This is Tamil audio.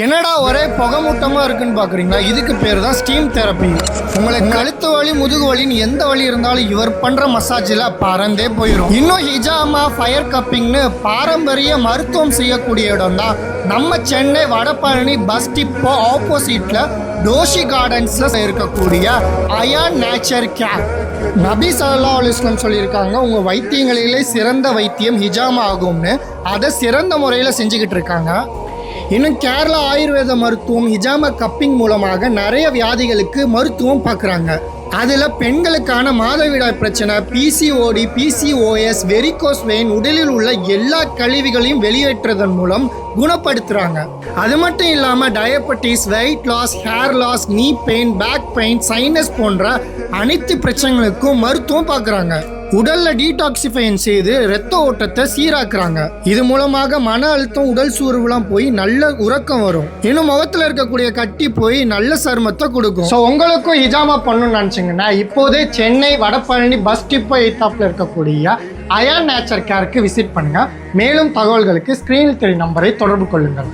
என்னடா ஒரே புகமூட்டமா இருக்குன்னு பாக்குறீங்களா? இதுக்கு பேர் தான் ஸ்டீம் தெரப்பி. உங்களுக்கு கழுத்து வலி, முதுகு வலின்னு எந்த வலி இருந்தாலும் இவர் பண்ற மசாஜில் பறந்தே போயிடும். இன்னும் ஹிஜாமா, ஃபயர் கப்பிங்னு பாரம்பரிய மருத்துவம் செய்யக்கூடிய இடம் தான் நம்ம சென்னை வடபழனி பஸ் டிப்போ ஆப்போசிட்ல டோஷி கார்டன்ஸ்ல இருக்கக்கூடிய அயான் நேச்சர் கேர். நபி ஸல்லல்லாஹு அலைஹி வஸல்லம் சொல்லியிருக்காங்க, உங்க வைத்தியங்களிலே சிறந்த வைத்தியம் ஹிஜாமா ஆகும்னு. அதை சிறந்த முறையில் செஞ்சுக்கிட்டு இருக்காங்க. இன்னும் கேரளா ஆயுர்வேத மருத்துவம் ஹிஜாமா கப்பிங் மூலமாக நிறைய வியாதிகளுக்கு மருத்துவம் பார்க்குறாங்க. அதில் பெண்களுக்கான மாதவிடாய் பிரச்சனை, பிசிஓடி, பிசிஓஎஸ், வெரிகோஸ் வெயின், உடலில் உள்ள எல்லா கழிவுகளையும் வெளியேற்றுவதன் மூலம் குணப்படுத்துகிறாங்க. அது மட்டும் இல்லாமல் diabetes, weight loss, hair loss, knee pain, back pain, sinus போன்ற அனைத்து பிரச்சனைகளுக்கும் மருத்துவம் பார்க்குறாங்க. உடல்ல டீடாக்சிஃபைன் செய்து இரத்த ஓட்டத்தை சீராக்குறாங்க. இது மூலமாக மன அழுத்தம், உடல் சோர்வுலாம் போய் நல்ல உறக்கம் வரும். இன்னும் முகத்துல இருக்கக்கூடிய கட்டி போய் நல்ல சருமத்தை கொடுக்கும். ஸோ உங்களுக்கும் ஹிஜாமா பண்ணணும்னு நினைச்சீங்கன்னா இப்போதே சென்னை வடபழனி பஸ் டிப்போ எய்தாப்ல இருக்கக்கூடிய அயான் நேச்சர் கேருக்கு விசிட் பண்ணுங்க. மேலும் தகவல்களுக்கு ஸ்கிரீனில் தெரியும் நம்பரை தொடர்பு கொள்ளுங்கள்.